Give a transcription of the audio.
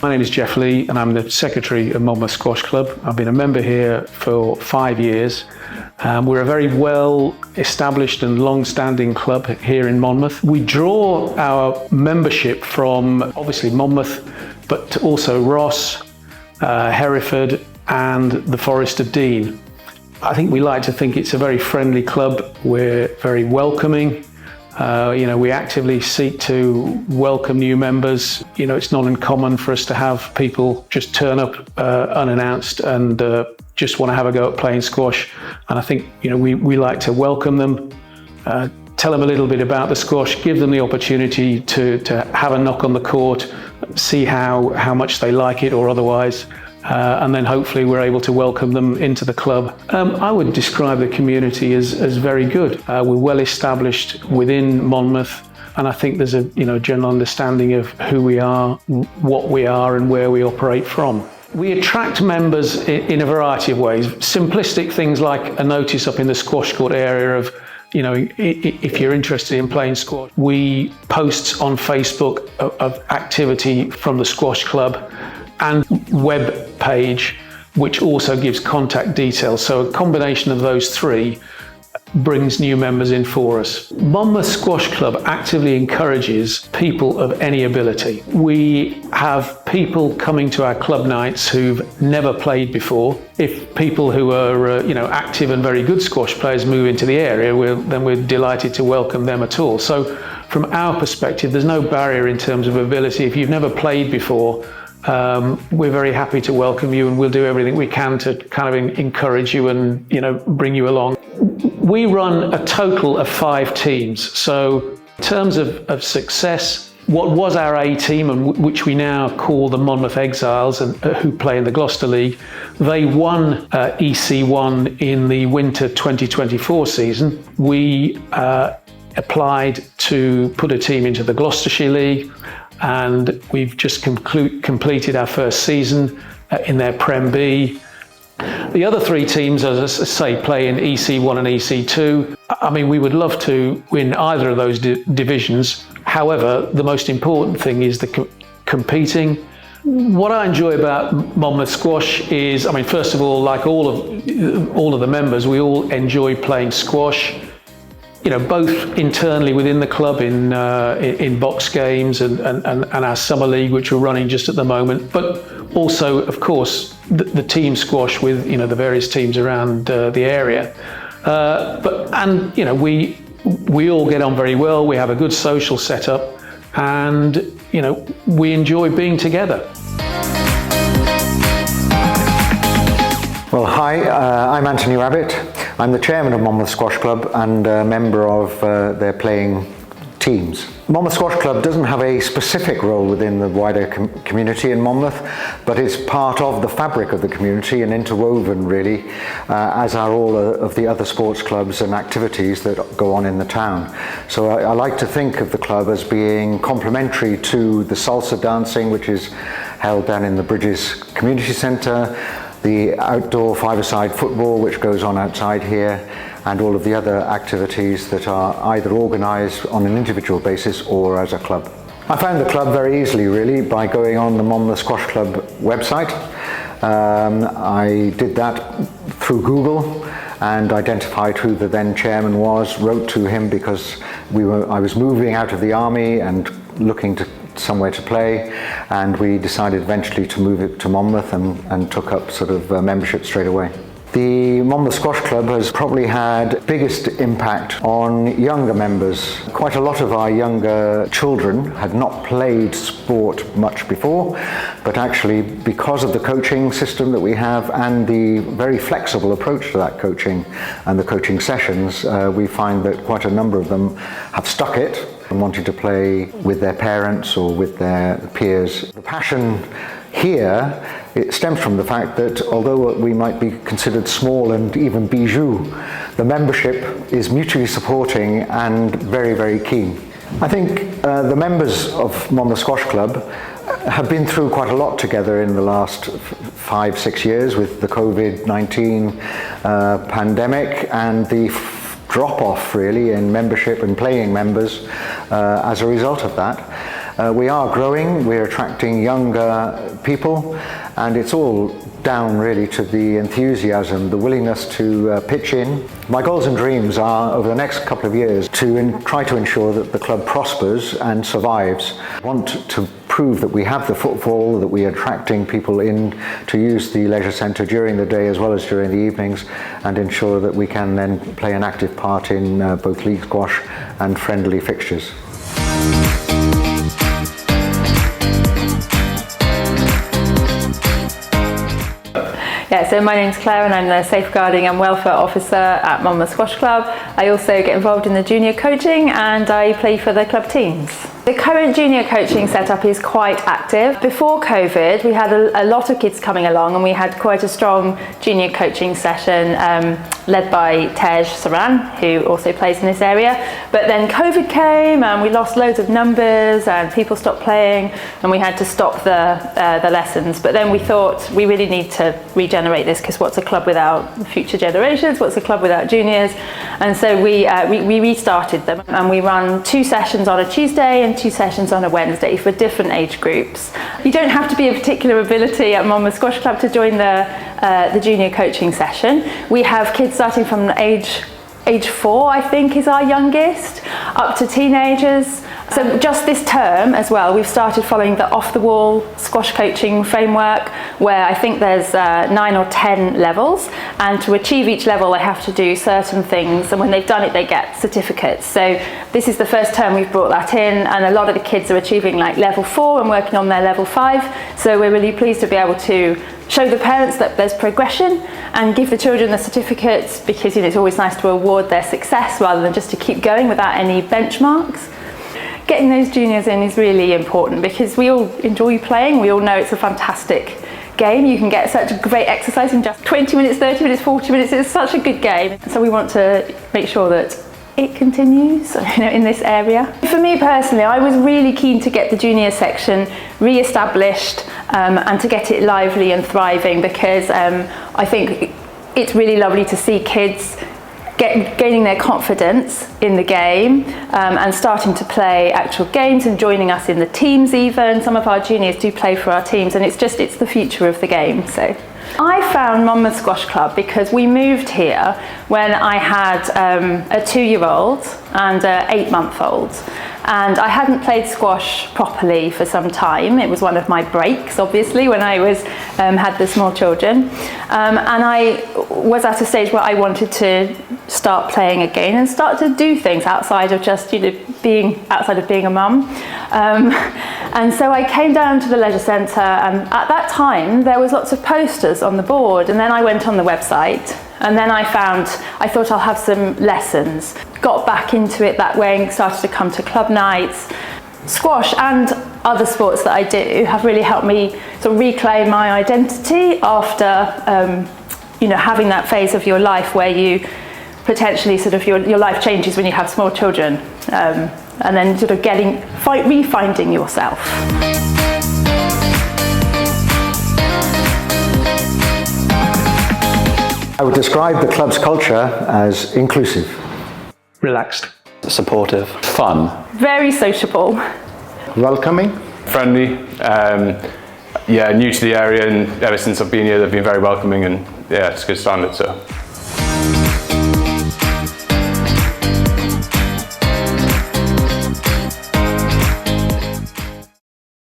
My name is Jeff Lee and I'm the Secretary of Monmouth Squash Club. I've been a member here for 5 years. We're a very well established and long-standing club here in Monmouth. We draw our membership from obviously Monmouth, but also Ross, Hereford and the Forest of Dean. I think we like to think it's a very friendly club. We're very welcoming. We actively seek to welcome new members. It's not uncommon for us to have people just turn up unannounced and just want to have a go at playing squash. And I think, we like to welcome them, tell them a little bit about the squash, give them the opportunity to have a knock on the court, see how much they like it or otherwise. And then hopefully we're able to welcome them into the club. I would describe the community as very good. We're well established within Monmouth, and I think there's a general understanding of who we are, what we are, and where we operate from. We attract members in a variety of ways. Simplistic things like a notice up in the squash court area of, if you're interested in playing squash. We post on Facebook of activity from the squash club, and web page, which also gives contact details. So a combination of those three brings new members in for us. Monmouth Squash Club actively encourages people of any ability. We have people coming to our club nights who've never played before. If people who are active and very good squash players move into the area, then we're delighted to welcome them at all. So from our perspective, there's no barrier in terms of ability. If you've never played before, we're very happy to welcome you, and we'll do everything we can to kind of encourage you and bring you along. We run a total of 5 teams. So in terms of success, what was our A team, and which we now call the Monmouth Exiles, and who play in the Gloucester League, they won EC1 in the winter 2024 season. We applied to put a team into the Gloucestershire League, and we've just completed our first season in their Prem B. The other 3 teams, as I say, play in EC1 and EC2. I mean, we would love to win either of those divisions. However, the most important thing is the competing. What I enjoy about Monmouth Squash is, first of all, like all of the members, we all enjoy playing squash. Both internally within the club in box games and our summer league, which we're running just at the moment, but also, of course, the team squash with the various teams around the area. We all get on very well. We have a good social setup, and we enjoy being together. Well, hi, I'm Anthony Rabbit. I'm the chairman of Monmouth Squash Club and a member of their playing teams. Monmouth Squash Club doesn't have a specific role within the wider community in Monmouth, but it's part of the fabric of the community and interwoven really, as are all of the other sports clubs and activities that go on in the town. So I like to think of the club as being complementary to the salsa dancing, which is held down in the Bridges Community Centre, the outdoor five-a-side football which goes on outside here, and all of the other activities that are either organised on an individual basis or as a club. I found the club very easily really by going on the Monmouth Squash Club website. I did that through Google and identified who the then chairman was, wrote to him because I was moving out of the army and looking to somewhere to play, and we decided eventually to move it to Monmouth and took up sort of membership straight away. The Monmouth Squash Club has probably had biggest impact on younger members. Quite a lot of our younger children had not played sport much before, but actually because of the coaching system that we have and the very flexible approach to that coaching and the coaching sessions, we find that quite a number of them have stuck it and wanted to play with their parents or with their peers. The passion here, it stems from the fact that although we might be considered small and even bijou, the membership is mutually supporting and very, very keen. I think the members of Monmouth Squash Club have been through quite a lot together in the last 5-6 years with the COVID-19 pandemic and the drop-off really in membership and playing members as a result of that. We are growing, we're attracting younger people, and it's all down really to the enthusiasm, the willingness to pitch in. My goals and dreams are, over the next couple of years, to try to ensure that the club prospers and survives. I want to prove that we have the footfall, that we are attracting people in to use the leisure centre during the day as well as during the evenings, and ensure that we can then play an active part in both league squash and friendly fixtures. Yeah, so my name's Claire and I'm the Safeguarding and Welfare Officer at Monmouth Squash Club. I also get involved in the junior coaching and I play for the club teams. The current junior coaching setup is quite active. Before COVID, we had a lot of kids coming along and we had quite a strong junior coaching session led by Tej Saran, who also plays in this area. But then COVID came and we lost loads of numbers and people stopped playing and we had to stop the lessons. But then we thought we really need to regenerate this, because what's a club without future generations? What's a club without juniors? And so we restarted them, and we run 2 sessions on a Tuesday and 2 sessions on a Wednesday for different age groups. You don't have to be a particular ability at Monmouth Squash Club to join the junior coaching session. We have kids starting from age 4, I think, is our youngest, up to teenagers. So just this term as well, we've started following the off-the-wall squash coaching framework, where I think there's 9 or 10 levels, and to achieve each level they have to do certain things, and when they've done it they get certificates. So this is the first term we've brought that in, and a lot of the kids are achieving like level 4 and working on their level 5. So we're really pleased to be able to show the parents that there's progression and give the children the certificates, because it's always nice to award their success rather than just to keep going without any benchmarks. Getting those juniors in is really important because we all enjoy playing. We all know it's a fantastic game. You can get such a great exercise in just 20 minutes, 30 minutes, 40 minutes. It's such a good game. So we want to make sure that it continues, in this area. For me personally, I was really keen to get the junior section re-established and to get it lively and thriving, because I think it's really lovely to see kids gaining their confidence in the game and starting to play actual games and joining us in the teams even. Some of our juniors do play for our teams, and it's the future of the game. So I found Monmouth Squash Club because we moved here when I had a 2-year-old and an 8-month-old. And I hadn't played squash properly for some time. It was one of my breaks, obviously, when I had the small children. And I was at a stage where I wanted to start playing again and start to do things outside of just being a mum. And so I came down to the leisure centre, and at that time there was lots of posters on the board, and then I went on the website, and then I thought I'll have some lessons. Got back into it that way and started to come to club nights. Squash and other sports that I do have really helped me sort of reclaim my identity after having that phase of your life where you potentially your life changes when you have small children, and then sort of refinding yourself. I would describe the club's culture as inclusive. Relaxed. Supportive. Fun. Very sociable. Welcoming. Friendly. New to the area, and ever since I've been here they've been very welcoming, and it's a good standard. So